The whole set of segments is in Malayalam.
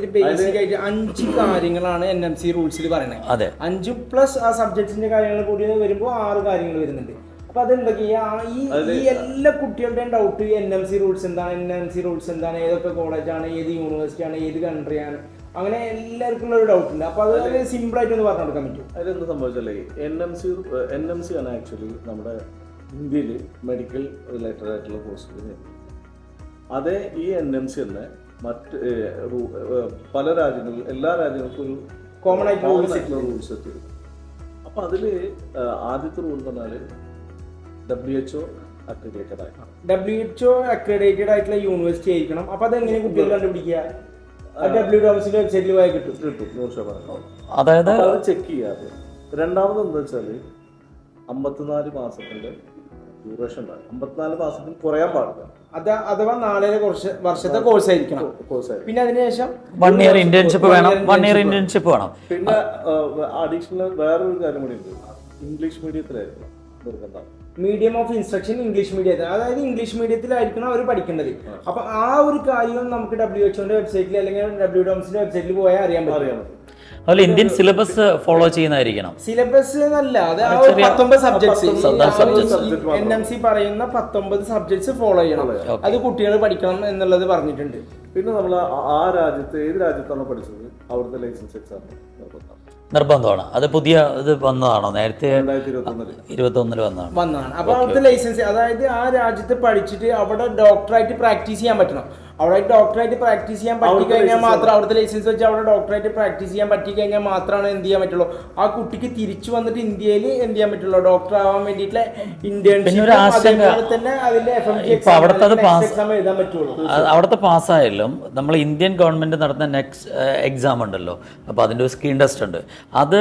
ബേസിക് ആയിട്ട് 5 കാര്യങ്ങളാണ് NMC റൂൾസിൽ പറയുന്നത്. 5 പ്ലസ് ആ സബ്ജക്റ്റിന്റെ കാര്യങ്ങൾ കൂടി വരുമ്പോൾ 6 കാര്യങ്ങൾ വരുന്നുണ്ട്. അപ്പൊ അതെന്തൊക്കെയാ ഈ എല്ലാ കുട്ടികളുടെയും ഡൗട്ട് NMC റൂൾസ് എന്താണ്, ഏതൊക്കെ കോളേജാണ്, ഏത് യൂണിവേഴ്സിറ്റി ആണ്, ഏത് കൺട്രിയാണ്, അങ്ങനെ എല്ലാവർക്കും ഉള്ള ഒരു ഡൗട്ട് ഉണ്ട്. അപ്പൊ അത് സിമ്പിൾ ആയിട്ട് ഒന്ന് പറഞ്ഞു കൊടുക്കാൻ പറ്റും. അതിലെന്ത് സംഭവിച്ചല്ലേ, NMC ആണ് ആക്ച്വലി നമ്മുടെ ഇന്ത്യയിൽ മെഡിക്കൽ റിലേറ്റഡ് ആയിട്ടുള്ള കോഴ്സുകൾ. അതേ ഈ NMC തന്നെ മറ്റ് പല രാജ്യങ്ങളിൽ എല്ലാ രാജ്യങ്ങൾക്കും ഒരു കോമൺ ആയിട്ടുള്ള റൂൾസ് എത്തി. അപ്പൊ അതില് ആദ്യത്തെ റൂൾ എന്ന് പറഞ്ഞാല് WHO അക്രഡിറ്റഡ് ആയിരിക്കണം. WHO അക്രഡിറ്റഡ് ആയിട്ടുള്ള യൂണിവേഴ്സിറ്റി ആയിരിക്കണം. അപ്പൊ അതെങ്ങനെ കുട്ടികൾ കണ്ടുപിടിക്കുക? WHO വെബ്സൈറ്റിൽ പോയാൽ കിട്ടും 100%. അതായത് അത് ചെക്ക് ചെയ്യാതെ. രണ്ടാമത് എന്താ വെച്ചാല് 54 മാസത്തിന്റെ ഡ്യൂറേഷൻ ഉണ്ടാകും. 54 മാസത്തിൽ കുറയാൻ പാടില്ല. അഥവാ 4 വർഷത്തെ കോഴ്സ് ആയിരിക്കണം. പിന്നെ അതിനുശേഷം 1 ഇയർ ഇന്റേൺഷിപ്പ് വേണം. 1 ഇയർ ഇന്റേൺഷിപ്പ് വേണം. പിന്നെ അഡീഷണൽ വേറൊരു കാര്യം കൂടി ഉണ്ട്, ഇംഗ്ലീഷ് മീഡിയത്തിലായിരിക്കണം നിർബന്ധം. മീഡിയം ഓഫ് ഇൻസ്ട്രക്ഷൻ ഇംഗ്ലീഷ് മീഡിയത്തിൽ, അതായത് ഇംഗ്ലീഷ് മീഡിയത്തിലായിരിക്കണം അവർ പഠിക്കേണ്ടത്. അപ്പൊ ആ ഒരു കാര്യം നമുക്ക് WHO വെബ്സൈറ്റിൽ അല്ലെങ്കിൽ WDOMS വെബ്സൈറ്റിൽ പോയാൽ അറിയാൻ പറ്റും. അതുപോലെ ഇന്ത്യൻ സിലബസ് ഫോളോ ചെയ്യുന്നതായിരിക്കണം. സിലബസ് എന്നല്ല, അത് 19 സബ്ജക്ട്സ് NMC പറയുന്ന 19 സബ്ജക്ട്സ് ഫോളോ ചെയ്യണം. അത് കുട്ടികൾ പഠിക്കണം എന്നുള്ളത് പറഞ്ഞിട്ടുണ്ട്. പിന്നെ നമ്മൾ ആ രാജ്യത്ത് ഏത് രാജ്യത്താണോ പഠിച്ചത് അവിടുത്തെ ലൈസൻസ് എക്സാം നിർബന്ധമാണ്. അത് പുതിയ ഇത് വന്നതാണോ? നേരത്തെ 2021 വന്നതാണ്. അപ്പൊ അവിടുത്തെ ലൈസൻസ്, അതായത് ആ രാജ്യത്ത് പഠിച്ചിട്ട് അവിടെ ഡോക്ടറായിട്ട് പ്രാക്ടീസ് ചെയ്യാൻ പറ്റണം. അവിടെ ഡോക്ടറായിട്ട് പ്രാക്ടീസ് ചെയ്യാൻ പറ്റി കഴിഞ്ഞാൽ മാത്രം, അവിടുത്തെ ലൈസൻസ് വെച്ച് അവിടെ ഡോക്ടറായിട്ട് പ്രാക്ടീസ് ചെയ്യാൻ പറ്റി കഴിഞ്ഞാൽ മാത്രമാണ് എന്ത് ചെയ്യാൻ പറ്റുള്ളൂ, ആ കുട്ടിക്ക് തിരിച്ചു വന്നിട്ട് ഇന്ത്യയിൽ എന്ത് ചെയ്യാൻ പറ്റുള്ളൂ, ഡോക്ടർ ആവാൻ വേണ്ടിയിട്ടുള്ള ഇന്റേൺഷിപ്പ് തന്നെ അതിന്റെ എക്സാം എഴുതാൻ പറ്റുള്ളൂ. അവിടുത്തെ പാസ്സായാലും നമ്മൾ ഇന്ത്യൻ ഗവൺമെന്റ് നടത്തുന്ന നെക്സ്റ്റ് എക്സാം ഉണ്ടല്ലോ, അപ്പോൾ അതിൻ്റെ ഒരു സ്ക്രീൻ ടെസ്റ്റ് ഉണ്ട്. അത്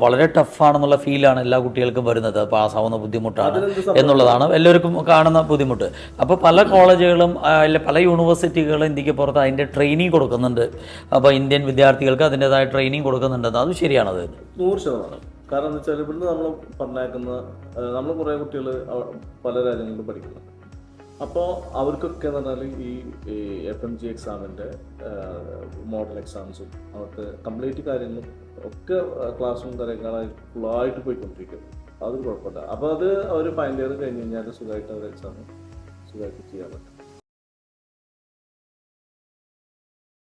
വളരെ ടഫാണെന്നുള്ള ഫീലാണ് എല്ലാ കുട്ടികൾക്കും വരുന്നത്. പാസ്സാവുന്ന ബുദ്ധിമുട്ടാണ് എന്നുള്ളതാണ് എല്ലാവർക്കും കാണുന്ന ബുദ്ധിമുട്ട്. അപ്പോൾ പല കോളേജുകളും പല യൂണിവേഴ്സിറ്റികളും ഇന്ത്യക്ക് പുറത്ത് അതിൻ്റെ ട്രെയിനിങ് കൊടുക്കുന്നുണ്ട്. അപ്പോൾ ഇന്ത്യൻ വിദ്യാർത്ഥികൾക്ക് അതിൻ്റെതായ ട്രെയിനിങ് കൊടുക്കുന്നുണ്ട്. അത് ശരിയാണത് 100%. കാരണം എന്താ വെച്ചാൽ ഇവിടുന്ന് നമ്മൾ പറഞ്ഞേക്കുന്ന നമ്മൾ കുറേ കുട്ടികൾ പല രാജ്യങ്ങളിലും പഠിക്കുന്നു. അപ്പോൾ അവർക്കൊക്കെ എന്ന് പറഞ്ഞാൽ ഈ FMG എക്സാമിൻ്റെ മോഡൽ എക്സാംസും അവർക്ക് കംപ്ലീറ്റ് കാര്യങ്ങളും ഒക്കെ ക്ലാസ്സും കാര്യങ്ങളായി ഫുള്ളായിട്ട് പോയിക്കൊണ്ടിരിക്കും. അത് കുഴപ്പമില്ല. അപ്പോൾ അത് അവർ ഫൈനൽ ഇയർ കഴിഞ്ഞ് കഴിഞ്ഞാൽ സുഖമായിട്ട് അവർ എക്സാം സുഖമായിട്ട് ചെയ്യാൻ പറ്റും.